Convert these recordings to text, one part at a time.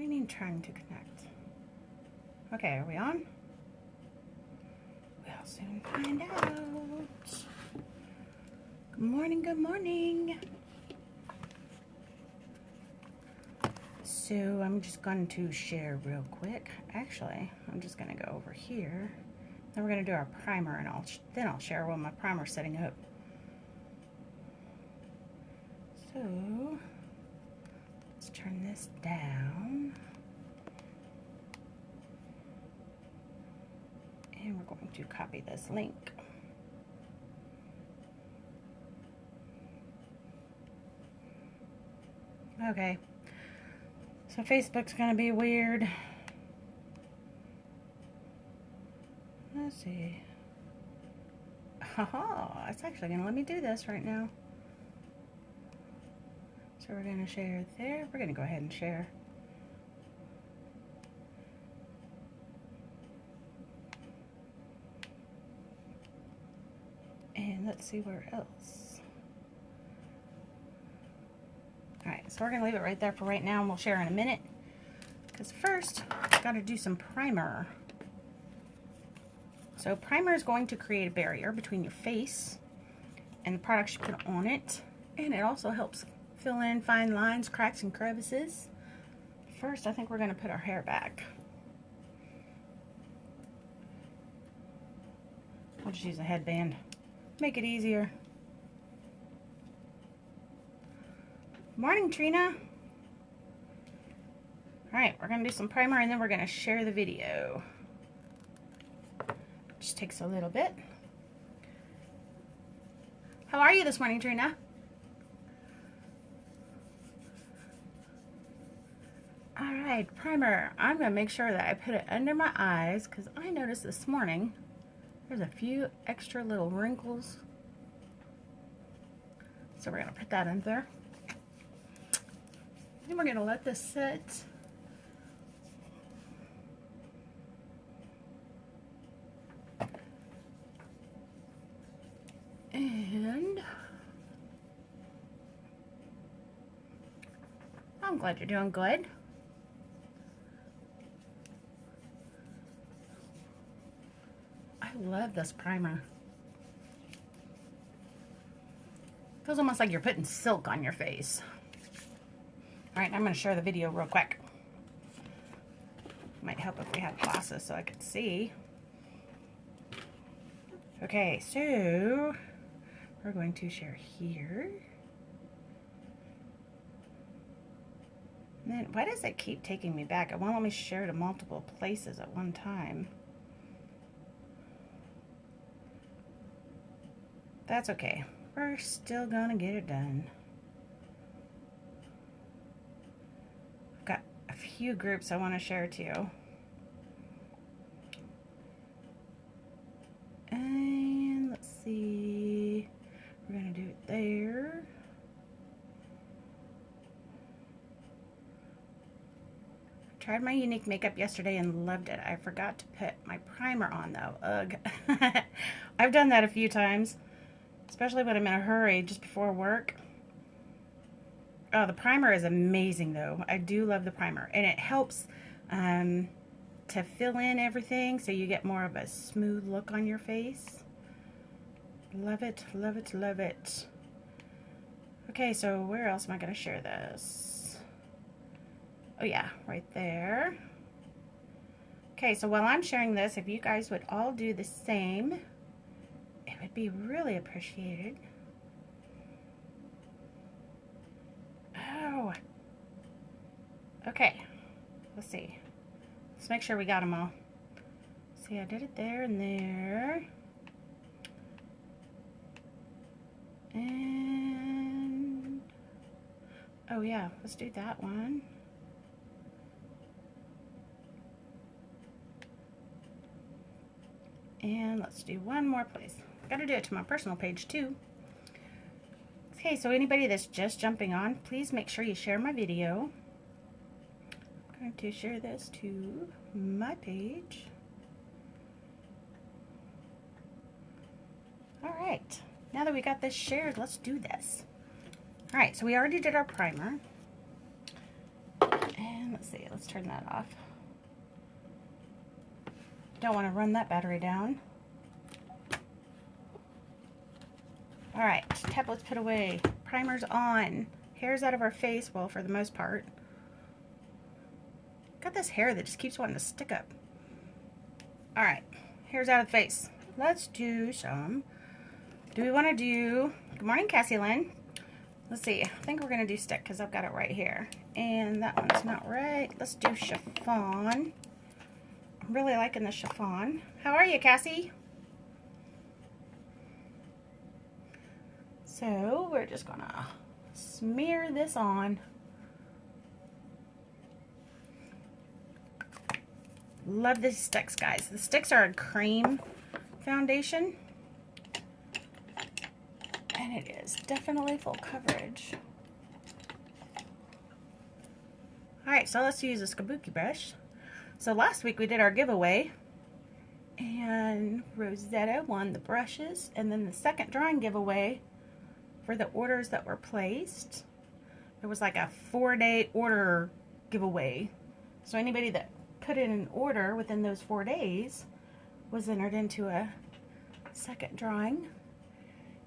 do you mean trying to connect? Okay, are we on? We'll soon find out. Good morning, good morning. So I'm just going to share real quick. Actually, I'm just going to go over here. Then we're going to do our primer, and then I'll share while my primer's setting up. So let's turn this down. And we're going to copy this link. Okay. So Facebook's going to be weird. Let's see. Haha, it's actually going to let me do this right now. So we're going to share there. We're going to go ahead and share. And let's see where else. Alright, so we're going to leave it right there for right now, and we'll share in a minute. Because first, I've got to do some primer. So primer is going to create a barrier between your face and the products you put on it. And it also helps fill in fine lines, cracks, and crevices. First, I think we're going to put our hair back. I'll just use a headband. Make it easier. Morning, Trina. Alright, we're going to do some primer and then we're going to share the video. Just takes a little bit. How are you this morning, Trina? Alright, primer. I'm going to make sure that I put it under my eyes because I noticed this morning there's a few extra little wrinkles. So we're going to put that in there. Then we're going to let this sit. And I'm glad you're doing good. I love this primer. Feels almost like you're putting silk on your face. Alright, I'm going to share the video real quick. Might help if we had glasses so I could see. Okay, so we're going to share here. And then, why does it keep taking me back? It won't let me share to multiple places at one time. That's okay. We're still gonna get it done. I've got a few groups I want to share to. And let's see. We're gonna do it there. I tried my Unique makeup yesterday and loved it. I forgot to put my primer on though. Ugh. I've done that a few times. Especially when I'm in a hurry just before work. Oh, the primer is amazing though. I do love the primer. And it helps to fill in everything so you get more of a smooth look on your face. Love it, love it, love it. Okay, so where else am I going to share this? Oh yeah, right there. Okay, so while I'm sharing this, if you guys would all do the same, it would be really appreciated. Oh. Okay. Let's see. Let's make sure we got them all. See, I did it there and there. And oh yeah, let's do that one. And let's do one more place. Gotta do it to my personal page too. Okay, so anybody that's just jumping on, please make sure you share my video. I'm going to share this to my page. Alright, now that we got this shared, let's do this. Alright, so we already did our primer. And let's see, let's turn that off. Don't want to run that battery down. Alright, tablets put away. Primer's on. Hair's out of our face, well, for the most part. Got this hair that just keeps wanting to stick up. Alright, hair's out of the face. Let's do some. Do we want to do... Good morning, Cassie Lynn. Let's see. I think we're going to do stick because I've got it right here. And that one's not right. Let's do chiffon. I'm really liking the chiffon. How are you, Cassie? So we're just going to smear this on. Love these sticks, guys. The sticks are a cream foundation. And it is definitely full coverage. Alright, so let's use this kabuki brush. So last week we did our giveaway. And Rosetta won the brushes. And then the second drawing giveaway for the orders that were placed. It was like a 4-day order giveaway. So anybody that put in an order within those 4 days was entered into a second drawing.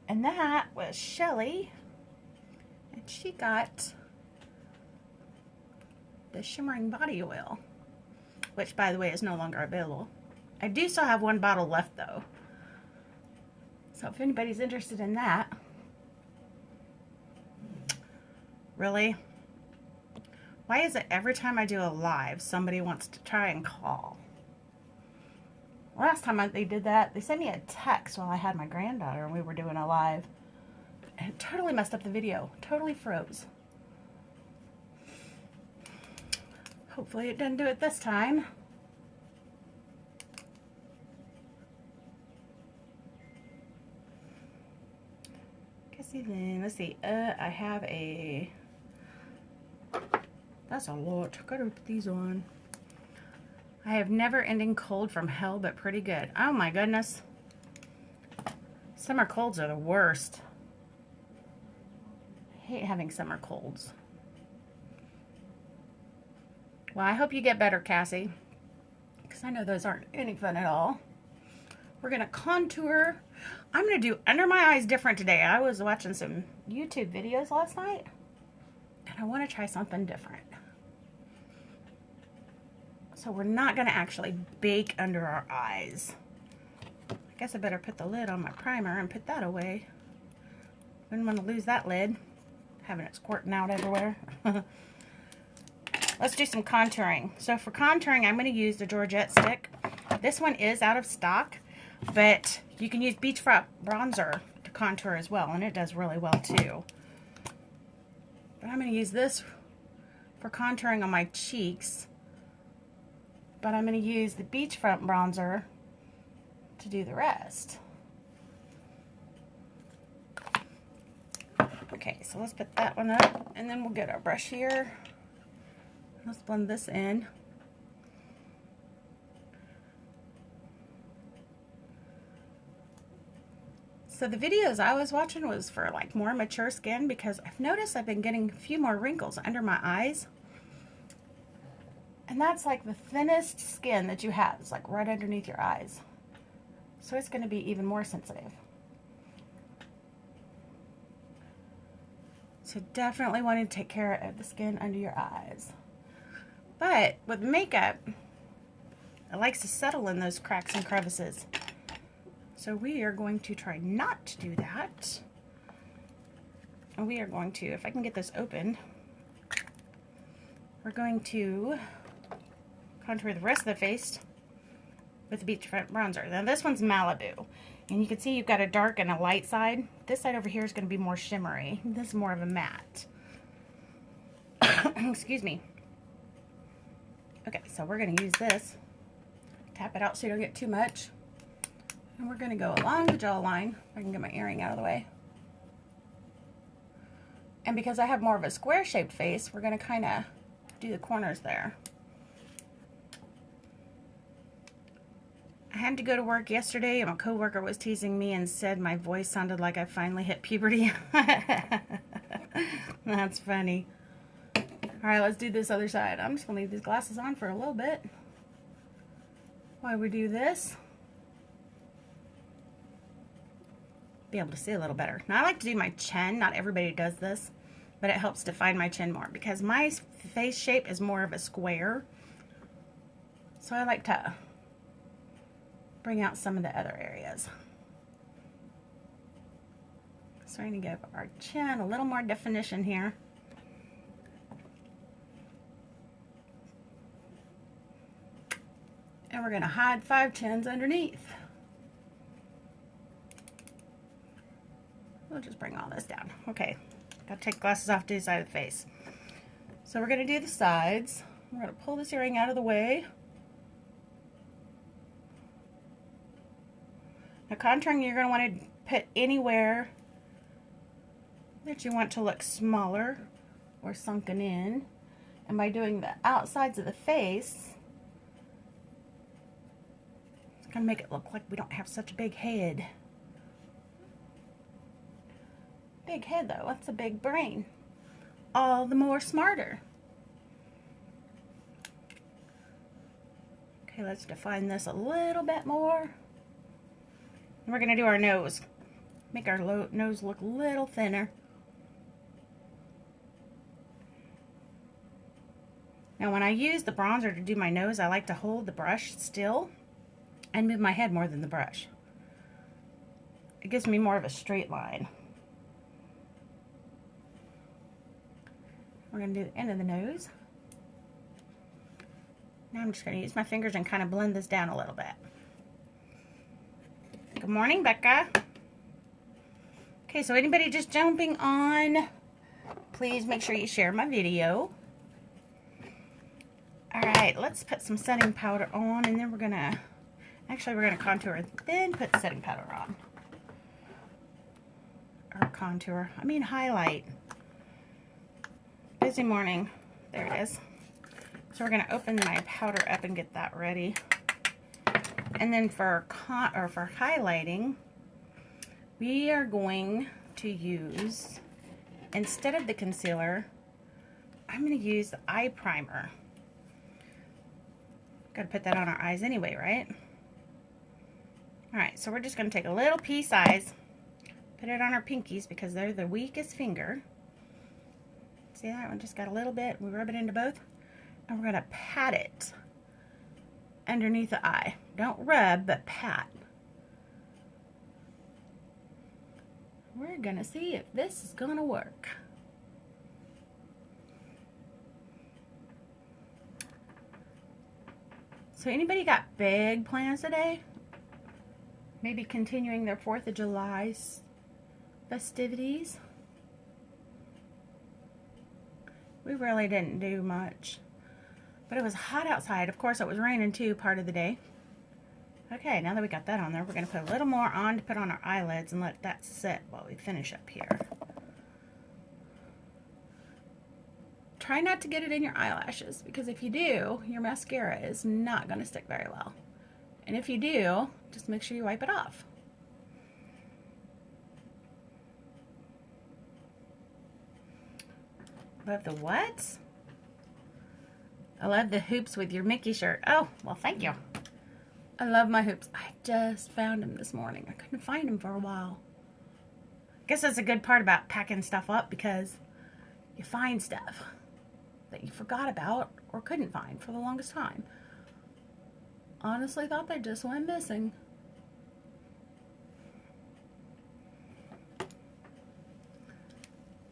And that was Shelly. And she got the shimmering body oil, which, by the way, is no longer available. I do still have one bottle left, though. So if anybody's interested in that. Really? Why is it every time I do a live, somebody wants to try and call? Last time they did that, they sent me a text while I had my granddaughter and we were doing a live. And it totally messed up the video. Totally froze. Hopefully it didn't do it this time. Let's see. I have a... That's a lot. Gotta put these on. I have never-ending cold from hell, but pretty good. Oh my goodness. Summer colds are the worst. I hate having summer colds. Well, I hope you get better, Cassie. Because I know those aren't any fun at all. We're going to contour. I'm going to do under my eyes different today. I was watching some YouTube videos last night. And I want to try something different. So we're not going to actually bake under our eyes. I guess I better put the lid on my primer and put that away. Wouldn't want to lose that lid. Having it squirting out everywhere. Let's do some contouring. So for contouring, I'm going to use the Georgette stick. This one is out of stock, but you can use Beachfront bronzer to contour as well, and it does really well too. But I'm going to use this for contouring on my cheeks. But I'm going to use the Beachfront bronzer to do the rest. Okay, so let's put that one up, and then we'll get our brush here. Let's blend this in. So the videos I was watching was for like more mature skin, because I've noticed I've been getting a few more wrinkles under my eyes. And that's like the thinnest skin that you have. It's like right underneath your eyes. So it's going to be even more sensitive. So definitely want to take care of the skin under your eyes. But with makeup, it likes to settle in those cracks and crevices. So we are going to try not to do that. And we are going to, if I can get this open, we're going to contour the rest of the face with the Beachfront bronzer. Now this one's Malibu. And you can see you've got a dark and a light side. This side over here is going to be more shimmery. This is more of a matte. Excuse me. Okay, so we're going to use this. Tap it out so you don't get too much. And we're going to go along the jawline. If I can get my earring out of the way. And because I have more of a square-shaped face, we're going to kind of do the corners there. I had to go to work yesterday, and my coworker was teasing me and said my voice sounded like I finally hit puberty. That's funny. Alright, let's do this other side. I'm just going to leave these glasses on for a little bit while we do this. Be able to see a little better. Now I like to do my chin. Not everybody does this, but it helps define my chin more because my face shape is more of a square. So I like to bring out some of the other areas. Starting to give our chin a little more definition here. And we're going to hide 5 chins underneath. We'll just bring all this down. Okay, got to take glasses off to the side of the face. So we're going to do the sides. We're going to pull this earring out of the way. Now contouring, you're going to want to put anywhere that you want to look smaller or sunken in. And by doing the outsides of the face, it's going to make it look like we don't have such a big head. Big head though, that's a big brain. All the more smarter. Okay, let's define this a little bit more. And we're going to do our nose. Make our nose look a little thinner. Now when I use the bronzer to do my nose, I like to hold the brush still and move my head more than the brush. It gives me more of a straight line. We're going to do the end of the nose. Now I'm just going to use my fingers and kind of blend this down a little bit. Good morning, Becca. Okay, so anybody just jumping on, please make sure you share my video. Alright, let's put some setting powder on, and then we're going to, actually we're going to contour and then put the setting powder on. Or contour, I mean highlight. Busy morning. There it is. So we're going to open my powder up and get that ready. And then for highlighting, we are going to use, instead of the concealer, I'm going to use the eye primer. Got to put that on our eyes anyway, right? Alright, so we're just going to take a little pea size, put it on our pinkies because they're the weakest finger. See that one just got a little bit. We rub it into both, and we're going to pat it underneath the eye. Don't rub, but pat. We're going to see if this is going to work. So anybody got big plans today? Maybe continuing their 4th of July festivities? We really didn't do much. But it was hot outside. Of course, it was raining too part of the day. Okay, now that we got that on there, we're going to put a little more on to put on our eyelids and let that sit while we finish up here. Try not to get it in your eyelashes, because if you do, your mascara is not going to stick very well. And if you do, just make sure you wipe it off. Love the what? I love the hoops with your Mickey shirt. Oh, well, thank you. I love my hoops. I just found them this morning. I couldn't find them for a while. I guess that's a good part about packing stuff up, because you find stuff that you forgot about or couldn't find for the longest time. Honestly thought they just went missing.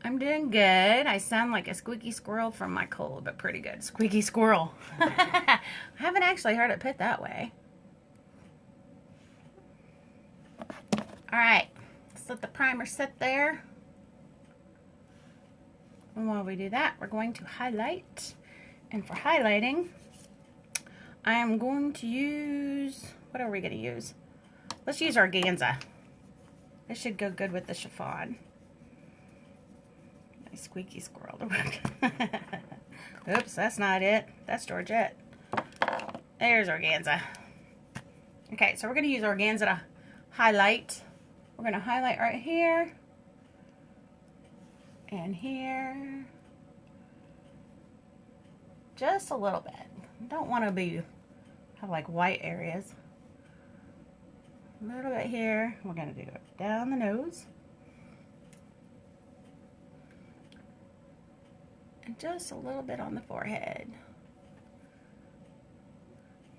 I'm doing good. I sound like a squeaky squirrel from my cold, but pretty good. Squeaky squirrel. I haven't actually heard it put that way. Alright, let's let the primer sit there. And while we do that, we're going to highlight. And for highlighting, I am going to use, what are we going to use? Let's use organza. This should go good with the chiffon. My squeaky squirrel to work. Oops, that's not it. That's Georgette. There's organza. Okay, so we're going to use organza to highlight. We're going to highlight right here. And here. just a little bit. Don't want to have like white areas. A little bit here. We're going to do it down the nose. And just a little bit on the forehead.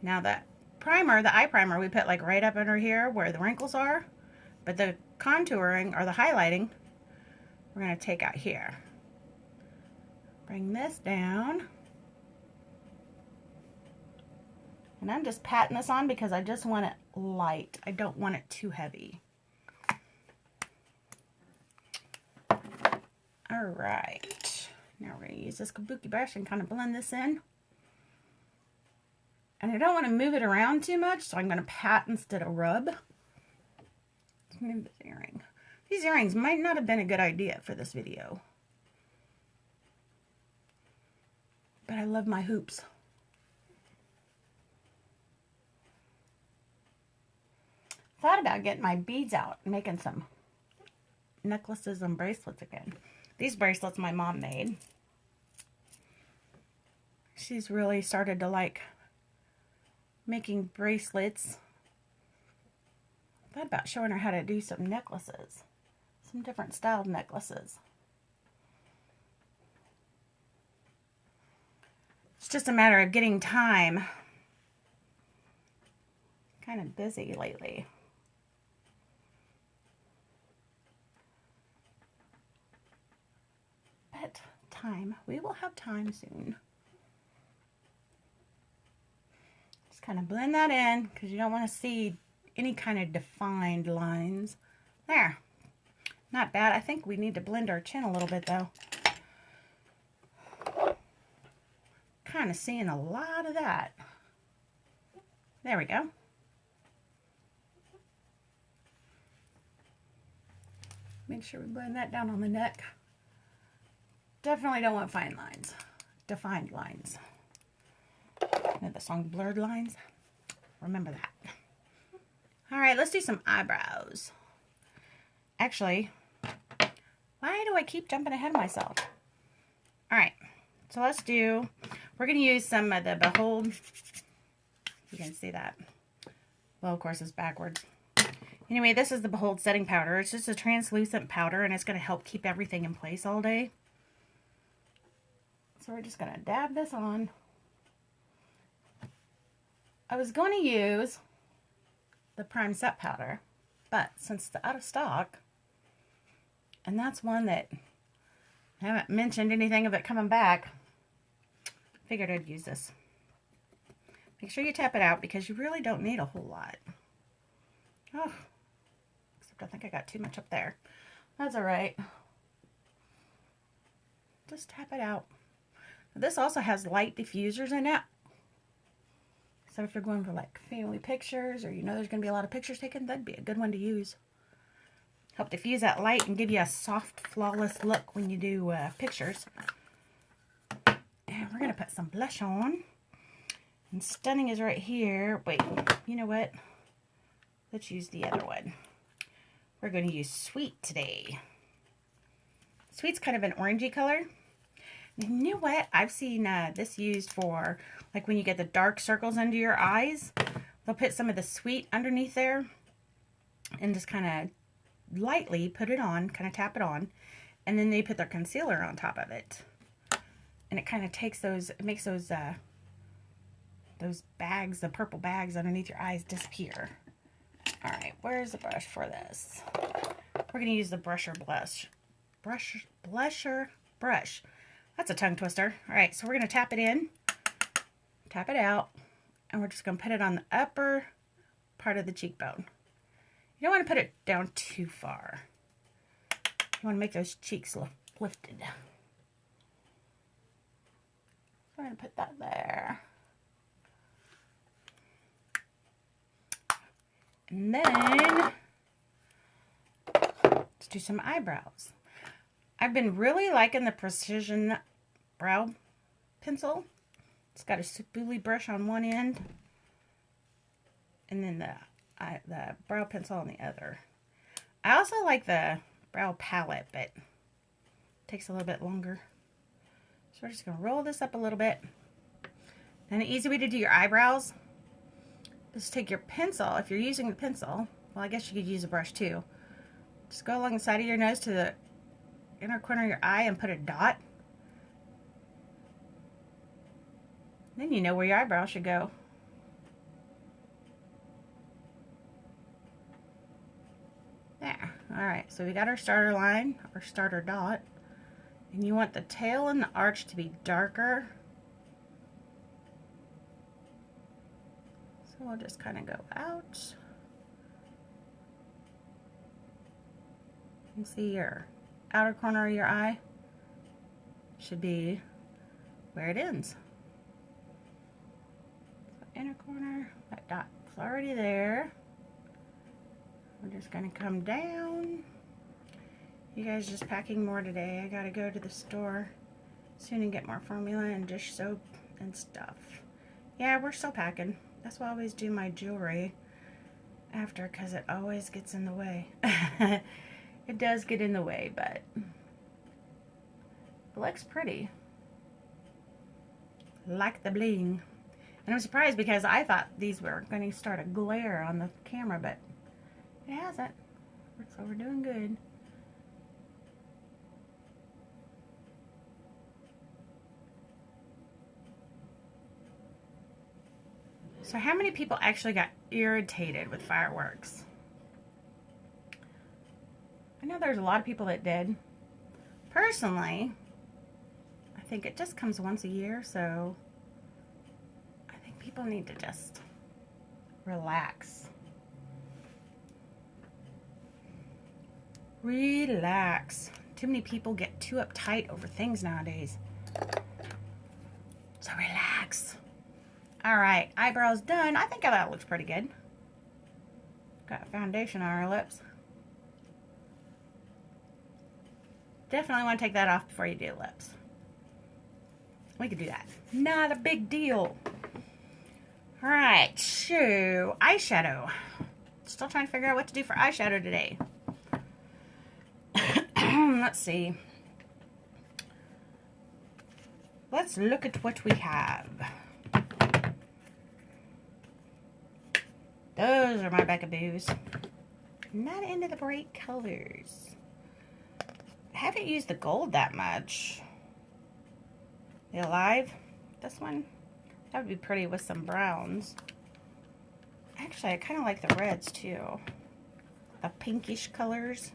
Now that primer, the eye primer, we put like right up under here where the wrinkles are. But the contouring or the highlighting, we're going to take out here. Bring this down. And I'm just patting this on because I just want it light. I don't want it too heavy. All right. Now we're going to use this kabuki brush and kind of blend this in. And I don't want to move it around too much, so I'm going to pat instead of rub. Let's move this earring. These earrings might not have been a good idea for this video. But I love my hoops. Thought about getting my beads out and making some necklaces and bracelets again. These bracelets my mom made. She's really started to like making bracelets. Thought about showing her how to do some necklaces. Some different styled necklaces. It's just a matter of getting time. Kind of busy lately. But time. We will have time soon. Just kind of blend that in because you don't want to see any kind of defined lines. There. Not bad. I think we need to blend our chin a little bit though. Kind of seeing a lot of that. There we go. Make sure we blend that down on the neck. Definitely don't want fine lines. Defined lines. Know the song Blurred Lines? Remember that. Alright, let's do some eyebrows. Actually, why do I keep jumping ahead of myself? Alright, so we're going to use some of the Behold. You can see that. Well, of course, it's backwards. Anyway, this is the Behold setting powder. It's just a translucent powder, and it's going to help keep everything in place all day. So we're just going to dab this on. I was going to use the Prime Set powder, but since it's out of stock, and that's one that I haven't mentioned anything of it coming back, I figured I'd use this. Make sure you tap it out because you really don't need a whole lot. Oh, except I think I got too much up there. That's all right. Just tap it out. This also has light diffusers in it. So if you're going for like family pictures or you know there's going to be a lot of pictures taken, that'd be a good one to use. Help diffuse that light and give you a soft, flawless look when you do pictures. And we're going to put some blush on. And Stunning is right here. Wait, you know what? Let's use the other one. We're going to use Sweet today. Sweet's kind of an orangey color. You know what? I've seen this used for, like when you get the dark circles under your eyes, they'll put some of the Sweet underneath there and just kind of lightly put it on, kind of tap it on, and then they put their concealer on top of it. And it kind of takes those, it makes those bags, the purple bags underneath your eyes disappear. All right, where's the brush for this? We're going to use the Blusher brush. That's a tongue twister. All right, so we're going to tap it in, tap it out, and we're just going to put it on the upper part of the cheekbone. You don't want to put it down too far. You want to make those cheeks lifted. So I'm going to put that there. And then let's do some eyebrows. I've been really liking the Precision Brow Pencil. It's got a spoolie brush on one end and then the brow pencil on the other. I also like the brow palette, but it takes a little bit longer. So we're just going to roll this up a little bit. And an easy way to do your eyebrows is take your pencil. If you're using the pencil, well, I guess you could use a brush too. Just go along the side of your nose to the inner corner of your eye and put a dot. Then you know where your eyebrow should go. There. Alright, so we got our starter line, our starter dot. And you want the tail and the arch to be darker. So we'll just kind of go out. And see your outer corner of your eye should be where it ends. So inner corner, that dot's already there. We're just gonna come down. You guys just packing more today. I gotta go to the store soon and get more formula and dish soap and stuff. Yeah, we're still packing. That's why I always do my jewelry after, because it always gets in the way. It does get in the way, but it looks pretty. Like the bling. And I'm surprised because I thought these were going to start a glare on the camera, but it hasn't. So we're doing good. So how many people actually got irritated with fireworks? I know there's a lot of people that did. Personally, I think it just comes once a year, so I think people need to just relax. Relax. Too many people get too uptight over things nowadays. So relax. Alright, eyebrows done. I think that looks pretty good. Got foundation on our lips. Definitely want to take that off before you do lips. We could do that. Not a big deal. Alright, so eyeshadow. Still trying to figure out what to do for eyeshadow today. Let's see. Let's look at what we have. Those are my bugaboos. Not into the bright colors. I haven't used the gold that much. The Alive, this one, that would be pretty with some browns. Actually, I kind of like the reds too. The pinkish colors.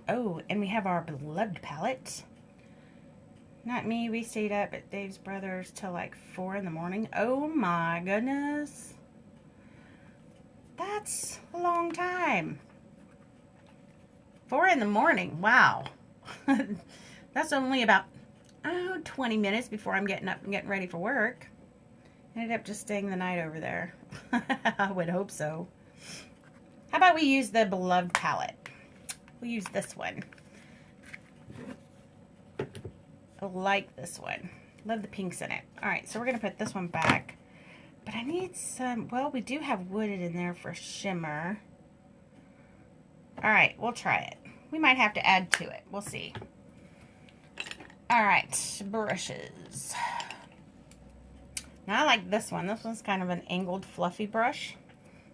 Oh, and we have our beloved palette. Not me, we stayed up at Dave's brother's till like 4 in the morning. Oh my goodness. That's a long time. 4 in the morning, wow. That's only about 20 minutes before I'm getting up and getting ready for work. Ended up just staying the night over there. I would hope so. How about we use the beloved palette? We'll use this one. I like this one. Love the pinks in it. Alright, so we're going to put this one back. But I need some, well, we do have wooded in there for shimmer. Alright, we'll try it. We might have to add to it. We'll see. Alright, brushes. Now I like this one. This one's kind of an angled, fluffy brush.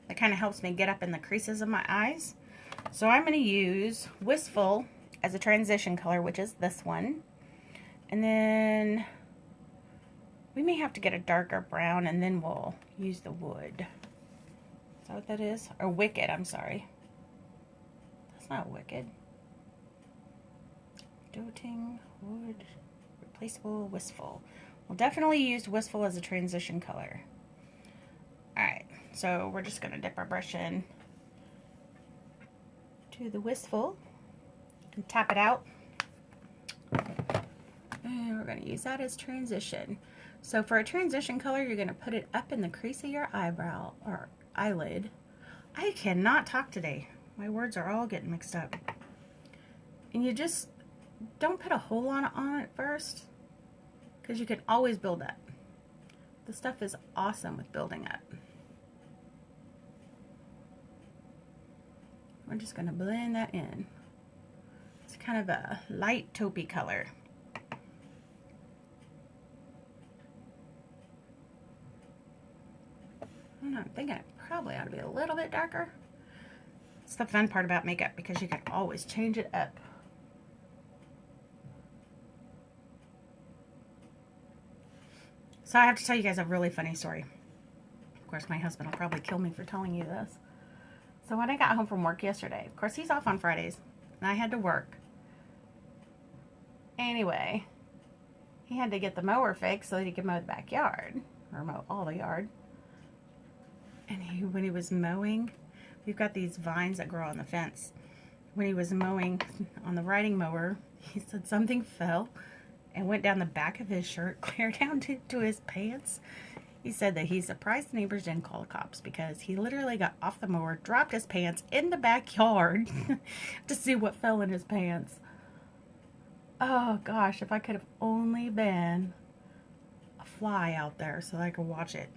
That kind of helps me get up in the creases of my eyes. So I'm going to use Wistful as a transition color, which is this one. And then we may have to get a darker brown, and then we'll use the wood. Is that what that is? Or Wicked, I'm sorry. That's not Wicked. Doting, wood, replaceable, Wistful. We'll definitely use Wistful as a transition color. Alright, so we're just going to dip our brush in to the Wistful and tap it out. And we're going to use that as transition. So for a transition color, you're going to put it up in the crease of your eyebrow or eyelid. I cannot talk today. My words are all getting mixed up. And you just don't put a whole lot on it first, because you can always build up. This stuff is awesome with building up. We're just going to blend that in. It's kind of a light taupey color. I don't know, I'm thinking it probably ought to be a little bit darker. It's the fun part about makeup because you can always change it up. So I have to tell you guys a really funny story. Of course, my husband will probably kill me for telling you this. So when I got home from work yesterday, of course he's off on Fridays, and I had to work. Anyway, he had to get the mower fixed so that he could mow the backyard, or mow all the yard. And when he was mowing, we've got these vines that grow on the fence. When he was mowing on the riding mower, he said something fell and went down the back of his shirt, clear down to his pants. He said that he's surprised the neighbors didn't call the cops because he literally got off the mower, dropped his pants in the backyard to see what fell in his pants. Oh gosh, if I could have only been a fly out there so that I could watch it.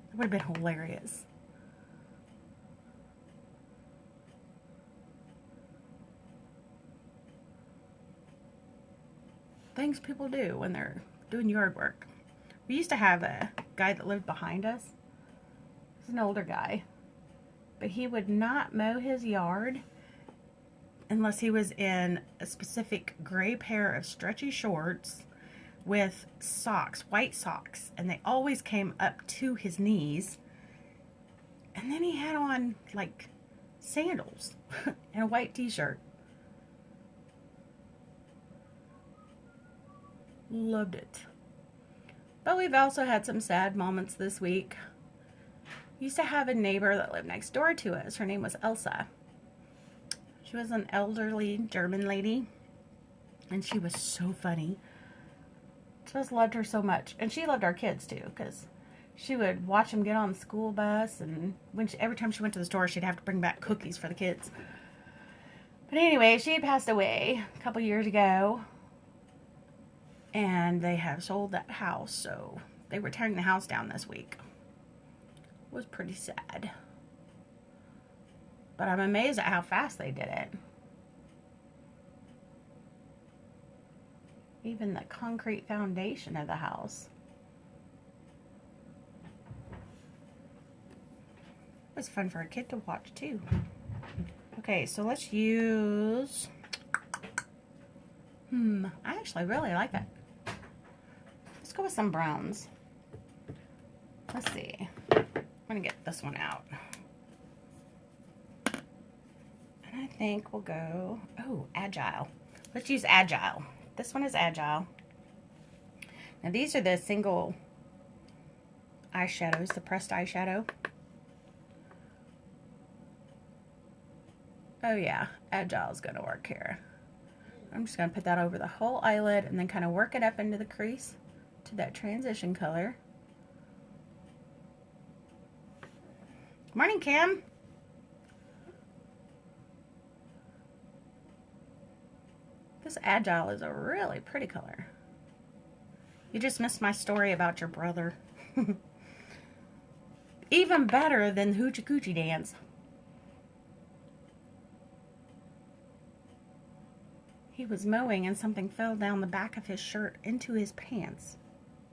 It would have been hilarious. Things people do when they're doing yard work. We used to have a guy that lived behind us. He's an older guy. But he would not mow his yard unless he was in a specific gray pair of stretchy shorts with socks, white socks. And they always came up to his knees. And then he had on, like, sandals and a white t-shirt. Loved it. But we've also had some sad moments this week. We used to have a neighbor that lived next door to us. Her name was Elsa. She was an elderly German lady. And she was so funny. Just loved her so much. And she loved our kids too, because she would watch them get on the school bus. And every time she went to the store, she'd have to bring back cookies for the kids. But anyway, she had passed away a couple years ago. And they have sold that house, so they were tearing the house down this week. It was pretty sad. But I'm amazed at how fast they did it. Even the concrete foundation of the house. It was fun for a kid to watch too. Okay, so let's use... I actually really like it. Let's go with some browns. Let's see. I'm going to get this one out. And I think we'll go... Oh, Agile. Let's use Agile. This one is Agile. Now these are the single eyeshadows, the pressed eyeshadow. Oh yeah, Agile is going to work here. I'm just going to put that over the whole eyelid and then kind of work it up into the crease to that transition color. Good morning, Kim. This Agile is a really pretty color. You just missed my story about your brother. Even better than the Hoochie Coochie dance. He was mowing and something fell down the back of his shirt into his pants.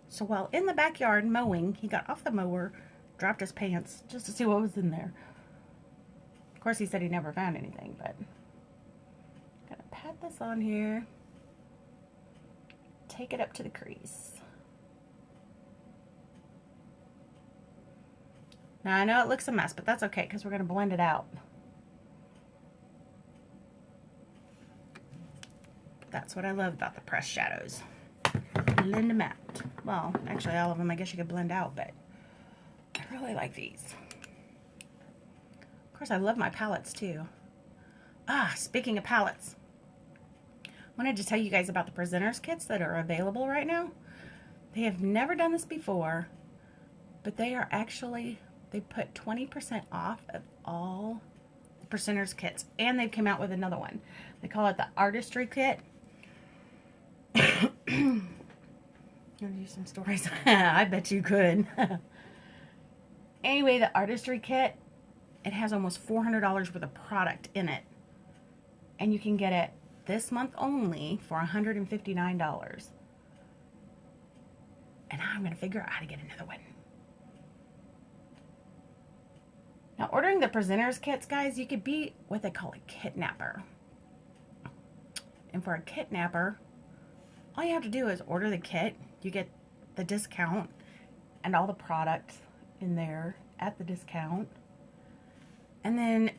So while in the backyard mowing, he got off the mower, dropped his pants just to see what was in there. Of course, he said he never found anything, but gotta pat this on here. Take it up to the crease. Now, I know it looks a mess, but that's okay because we're going to blend it out. That's what I love about the pressed shadows. Blend them out. Well, actually all of them I guess you could blend out, but I really like these. Of course, I love my palettes too. Speaking of palettes, I wanted to tell you guys about the presenters kits that are available right now. They have never done this before, but they are actually, they put 20% off of all the presenters kits, and they've come out with another one. They call it the Artistry Kit. I'll use some stories. I bet you could. Anyway, the Artistry Kit, it has almost $400 worth of product in it. And you can get it this month only for $159. And now I'm going to figure out how to get another one. Now, ordering the presenters kits, guys, you could be what they call a kitnapper. And for a kitnapper, all you have to do is order the kit. You get the discount and all the products in there at the discount. And then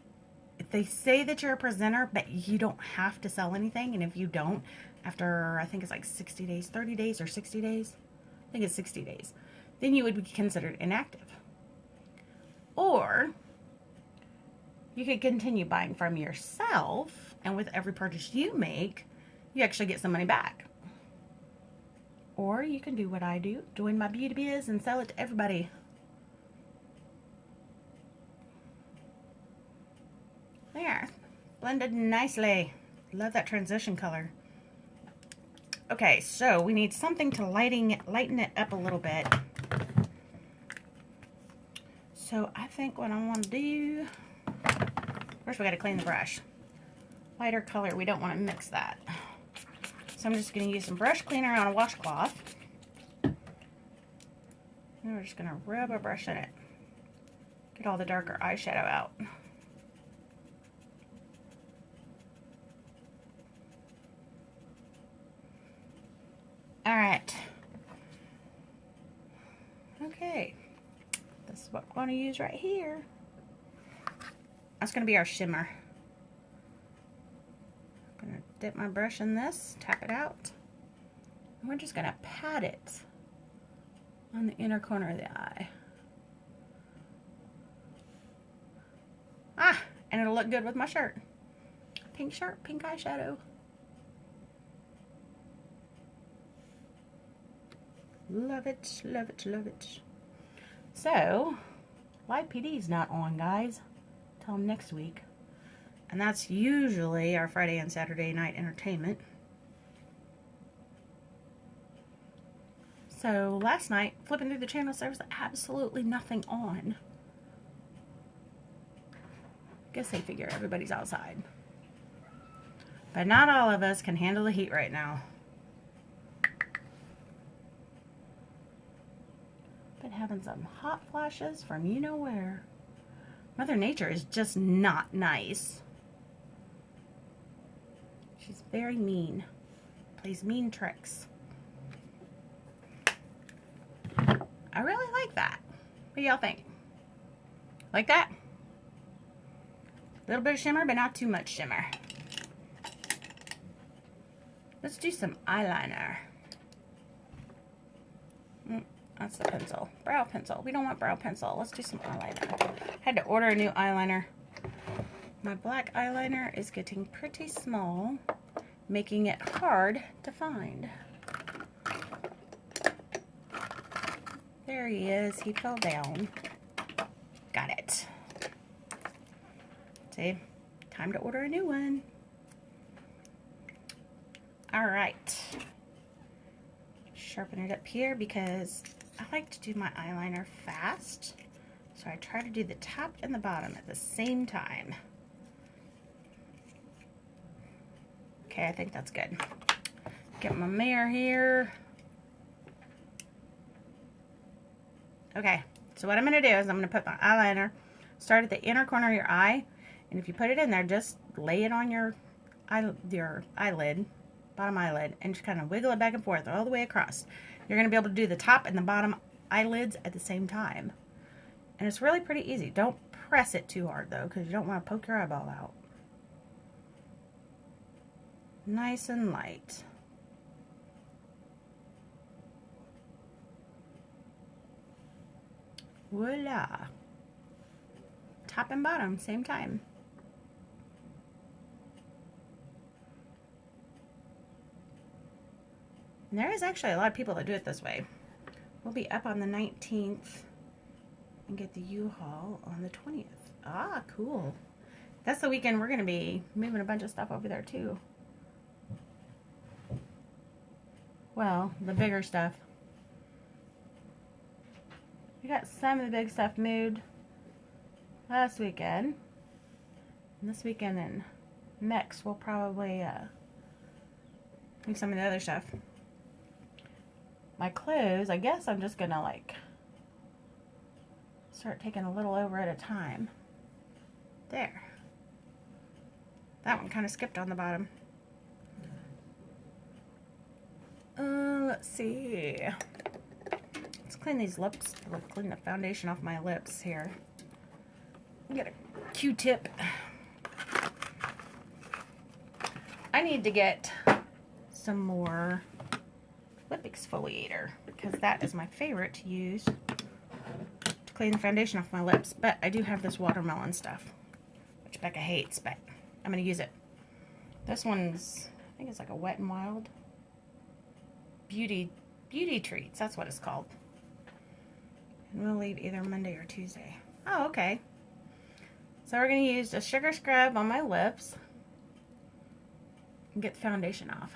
if they say that you're a presenter, but you don't have to sell anything, and if you don't, after I think it's like 60 days, 30 days or 60 days, I think it's 60 days, then you would be considered inactive. Or you could continue buying from yourself, and with every purchase you make, you actually get some money back. Or you can do what I do, join my beauty biz and sell it to everybody. There, blended nicely. Love that transition color. Okay, so we need something to lighten it up a little bit. So I think what I want to do, first we got to clean the brush. Lighter color, we don't want to mix that. So I'm just going to use some brush cleaner on a washcloth. And we're just going to rub our brush in it. Get all the darker eyeshadow out. Alright. Okay. This is what we're going to use right here. That's going to be our shimmer. I'm going to dip my brush in this, tap it out. And we're just going to pat it on the inner corner of the eye. Ah! And it'll look good with my shirt. Pink shirt, pink eyeshadow. Love it, love it, love it. So, Live PD's not on, guys, till next week. And that's usually our Friday and Saturday night entertainment. So, last night, flipping through the channels, there was absolutely nothing on. Guess they figure everybody's outside. But not all of us can handle the heat right now. Been having some hot flashes from you know where. Mother Nature is just not nice. She's very mean. Plays mean tricks. I really like that. What do y'all think? Like that? A little bit of shimmer, but not too much shimmer. Let's do some eyeliner. That's the pencil. Brow pencil. We don't want brow pencil. Let's do some eyeliner. Had to order a new eyeliner. My black eyeliner is getting pretty small, making it hard to find. There he is. He fell down. Got it. See? Time to order a new one. Alright. Sharpen it up here because I like to do my eyeliner fast. So I try to do the top and the bottom at the same time. Okay, I think that's good. Get my mirror here. Okay, so what I'm going to do is I'm going to put my eyeliner, start at the inner corner of your eye, and if you put it in there, just lay it on your eyelid, bottom eyelid, and just kind of wiggle it back and forth all the way across. You're going to be able to do the top and the bottom eyelids at the same time. And it's really pretty easy. Don't press it too hard, though, because you don't want to poke your eyeball out. Nice and light. Voila. Top and bottom, same time. And there is actually a lot of people that do it this way. We'll be up on the 19th and get the U-Haul on the 20th. Ah, cool. That's the weekend we're going to be moving a bunch of stuff over there too. Well, the bigger stuff. We got some of the big stuff moved last weekend. And this weekend in Mex, we'll probably move some of the other stuff. My clothes, I guess I'm just gonna like start taking a little over at a time. There. That one kind of skipped on the bottom. Let's see. Let's clean these lips. We'll clean the foundation off my lips here. Get a Q-tip. I need to get some more lip exfoliator because that is my favorite to use to clean the foundation off my lips. But I do have this watermelon stuff, which Becca hates, but I'm going to use it. This one's, I think it's like a Wet n Wild Beauty Treats. That's what it's called. And we'll leave either Monday or Tuesday. Oh, okay. So we're going to use a sugar scrub on my lips and get the foundation off.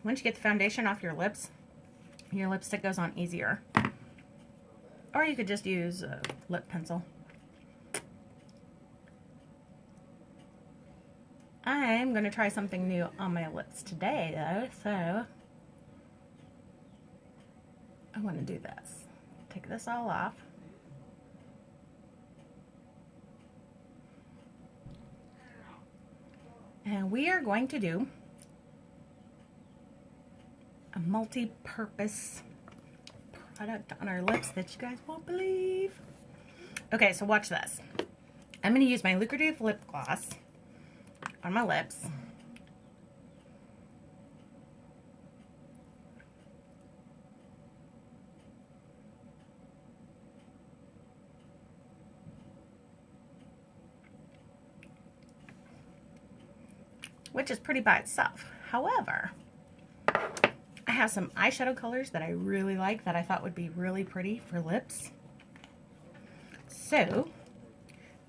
Once you get the foundation off your lips, your lipstick goes on easier. Or you could just use a lip pencil. I'm going to try something new on my lips today, though, so I want to do this. Take this all off. And we are going to do a multi-purpose product on our lips that you guys won't believe. Okay, so watch this. I'm going to use my Lucrative Lip Gloss on my lips. Which is pretty by itself. However, I have some eyeshadow colors that I really like that I thought would be really pretty for lips. So,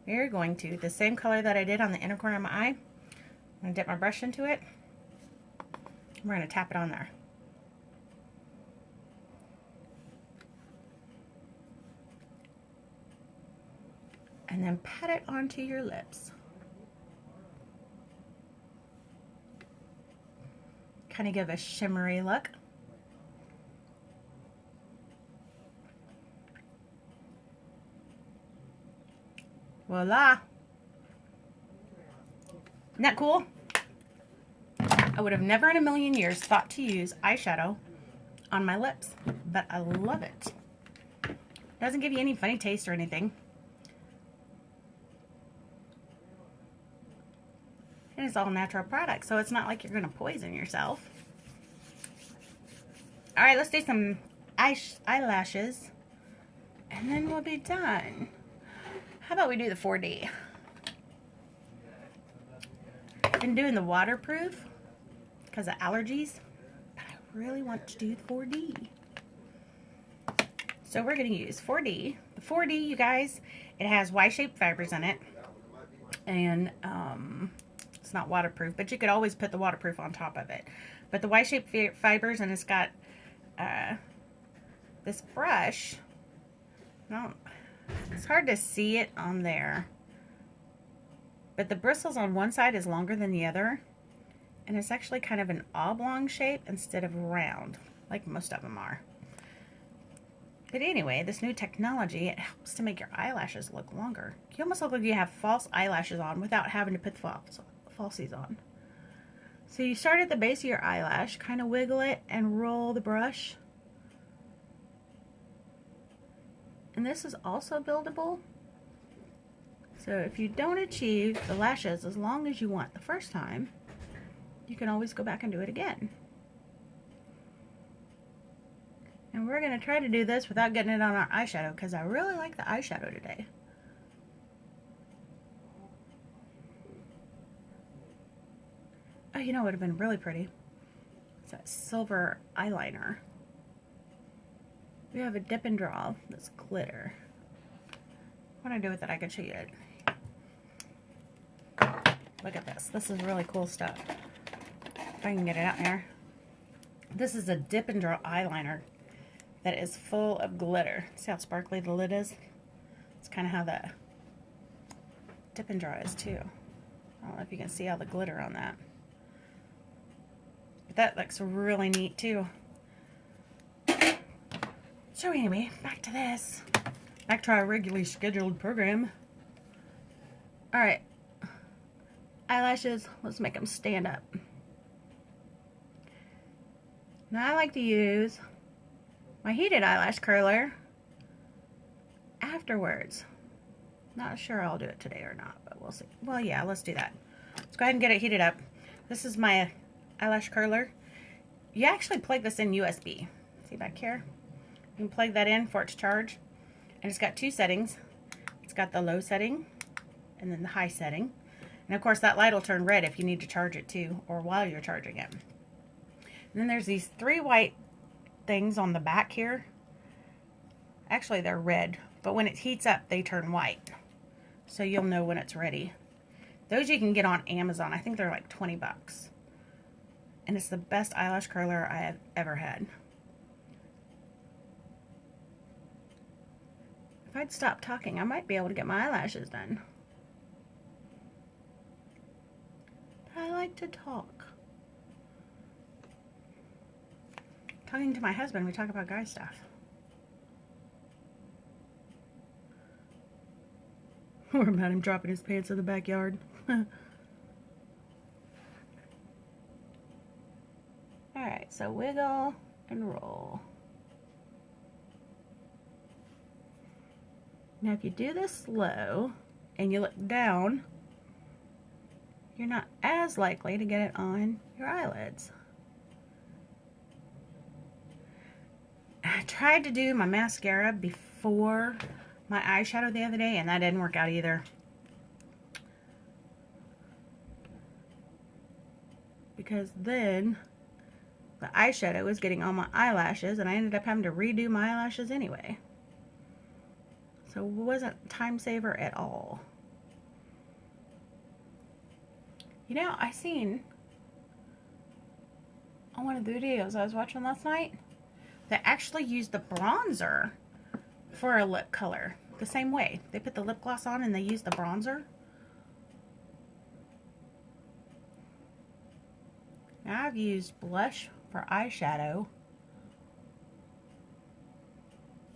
we're going to, the same color that I did on the inner corner of my eye, I'm going to dip my brush into it. We're going to tap it on there. And then pat it onto your lips. Kind of give a shimmery look. Voila! Isn't that cool? I would have never in a million years thought to use eyeshadow on my lips, but I love it. It doesn't give you any funny taste or anything. And it's all natural products, so it's not like you're going to poison yourself. Alright, let's do some eyelashes, and then we'll be done. How about we do the 4D? I've been doing the waterproof because of allergies, but I really want to do the 4D. So we're going to use 4D. The 4D, you guys, it has Y-shaped fibers in it, and it's not waterproof, but you could always put the waterproof on top of it. But the Y-shaped fibers, and it's got this brush. No, it's hard to see it on there, but the bristles on one side is longer than the other, and it's actually kind of an oblong shape instead of round, like most of them are. But anyway, this new technology, it helps to make your eyelashes look longer. You almost look like you have false eyelashes on without having to put the falsies on. So you start at the base of your eyelash, kind of wiggle it and roll the brush. And this is also buildable. So if you don't achieve the lashes as long as you want the first time, you can always go back and do it again. And we're going to try to do this without getting it on our eyeshadow because I really like the eyeshadow today. Oh, you know what would have been really pretty? It's that silver eyeliner. We have a dip and draw that's glitter. What do I do with it? I can show you it. Look at this. This is really cool stuff. If I can get it out here. This is a dip and draw eyeliner that is full of glitter. See how sparkly the lid is? It's kind of how the dip and draw is too. I don't know if you can see all the glitter on that. But that looks really neat too. So anyway, back to this. Back to our regularly scheduled program. Alright. Eyelashes, let's make them stand up. Now I like to use my heated eyelash curler afterwards. Not sure I'll do it today or not, but we'll see. Well, yeah, let's do that. Let's go ahead and get it heated up. This is my eyelash curler. You actually plug this in USB. See back here? You can plug that in for it to charge. And it's got two settings. It's got the low setting and then the high setting. And of course that light will turn red if you need to charge it too, or while you're charging it. And then there's these three white things on the back here. Actually they're red, but when it heats up they turn white. So you'll know when it's ready. Those you can get on Amazon. I think they're like 20 bucks. And it's the best eyelash curler I have ever had. If I'd stop talking, I might be able to get my eyelashes done. I like to talk. Talking to my husband, we talk about guy stuff. Or about him dropping his pants in the backyard. Alright, so wiggle and roll. Now if you do this slow and you look down, you're not as likely to get it on your eyelids. I tried to do my mascara before my eyeshadow the other day and that didn't work out either. Because then the eyeshadow was getting on my eyelashes and I ended up having to redo my eyelashes anyway. So it wasn't time saver at all. You know, I seen on one of the videos I was watching last night, they actually used the bronzer for a lip color. The same way. They put the lip gloss on and they use the bronzer. Now I've used blush for eyeshadow.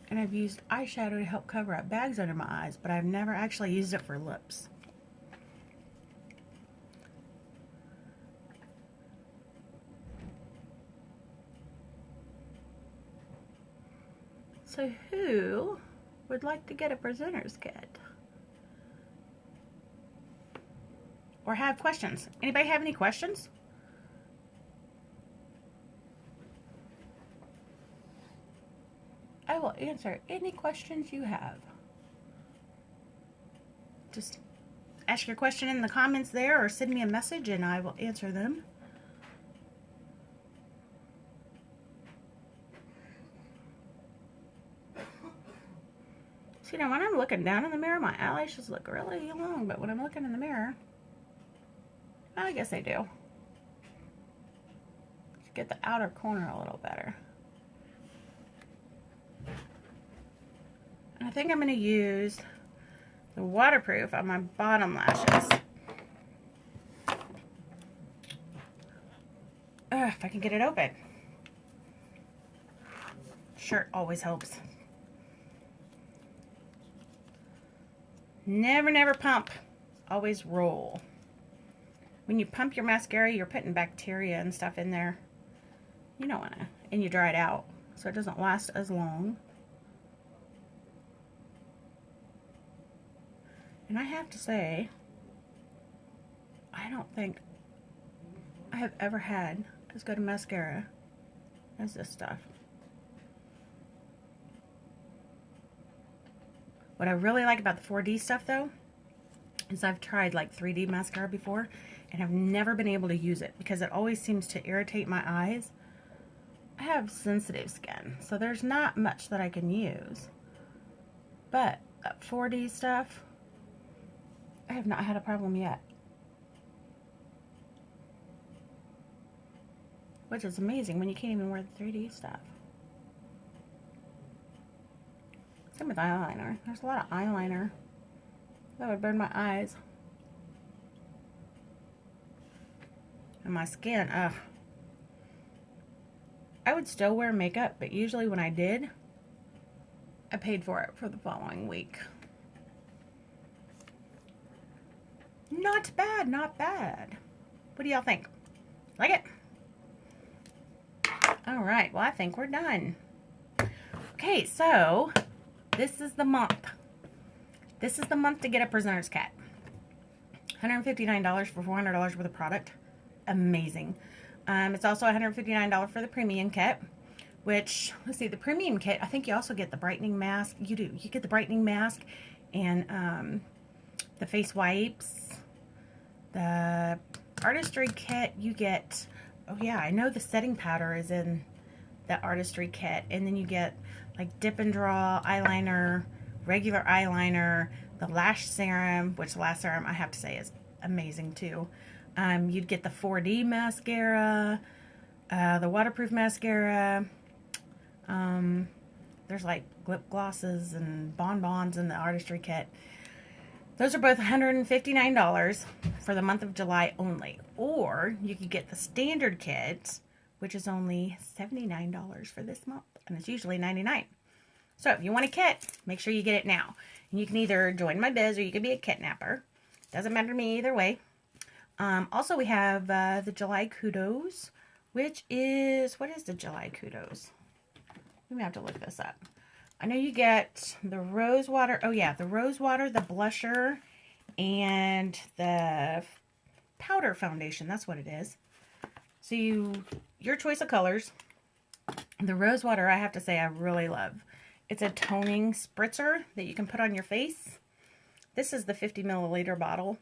And I've used eyeshadow to help cover up bags under my eyes, but I've never actually used it for lips. So who would like to get a presenter's kit? Or have questions? Anybody have any questions? I will answer any questions you have. Just ask your question in the comments there or send me a message and I will answer them. So, you know, when I'm looking down in the mirror, my eyelashes look really long, but when I'm looking in the mirror, I guess they do. Let's get the outer corner a little better. I think I'm going to use the waterproof on my bottom lashes. If I can get it open. Shirt always helps. Never, never pump. Always roll. When you pump your mascara, you're putting bacteria and stuff in there. You don't want to. And you dry it out so it doesn't last as long. And I have to say, I don't think I have ever had as good a mascara as this stuff. What I really like about the 4D stuff though, is I've tried like 3D mascara before and I've never been able to use it because it always seems to irritate my eyes. I have sensitive skin, so there's not much that I can use. But that 4D stuff, I have not had a problem yet. Which is amazing when you can't even wear the 3D stuff. Same with eyeliner. There's a lot of eyeliner that would burn my eyes. And my skin, ugh. I would still wear makeup, but usually when I did, I paid for it for the following week. Not bad, not bad. What do y'all think? Like it? All right, well, I think we're done. Okay, so this is the month. This is the month to get a presenter's kit. $159 for $400 worth of product. Amazing. It's also $159 for the premium kit, which, let's see, the premium kit, I think you also get the brightening mask. You do. You get the brightening mask and the face wipes. The artistry kit, you get, oh yeah, I know the setting powder is in the artistry kit. And then you get like dip and draw eyeliner, regular eyeliner, the lash serum, which the lash serum I have to say is amazing too. You'd get the 4D mascara, the waterproof mascara. There's like lip glosses and bonbons in the artistry kit. Those are both $159 for the month of July only. Or you could get the standard kit, which is only $79 for this month, and it's usually $99. So if you want a kit, make sure you get it now. And you can either join my biz or you can be a kitnapper. Doesn't matter to me either way. Also, we have the July Kudos, which is, what is the July Kudos? We may have to look this up. I know you get the rose water. Oh yeah, the rose water, the blusher, and the powder foundation. That's what it is. So your choice of colors. The rose water, I have to say, I really love. It's a toning spritzer that you can put on your face. This is the 50 milliliter bottle.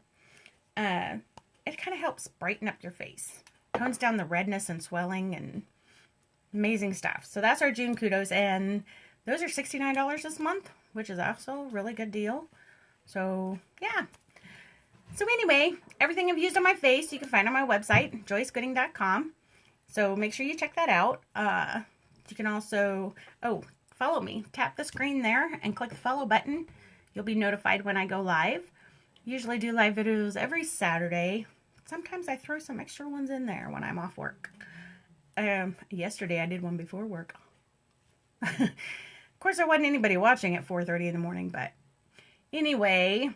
It kind of helps brighten up your face. Tones down the redness and swelling and amazing stuff. So that's our June Kudos, and those are $69 this month, which is also a really good deal. So, yeah. So anyway, everything I've used on my face you can find on my website, joycegooding.com. So make sure you check that out. You can also, follow me. Tap the screen there and click the follow button. You'll be notified when I go live. Usually do live videos every Saturday. Sometimes I throw some extra ones in there when I'm off work. Yesterday I did one before work. Of course, there wasn't anybody watching at 4:30 in the morning, but anyway,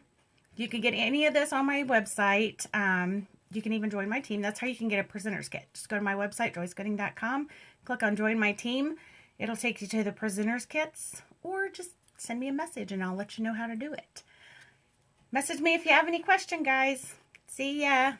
you can get any of this on my website. You can even join my team. That's how you can get a presenter's kit. Just go to my website, joycegooding.com, click on join my team. It'll take you to the presenter's kits, or just send me a message and I'll let you know how to do it. Message me if you have any question, guys. See ya.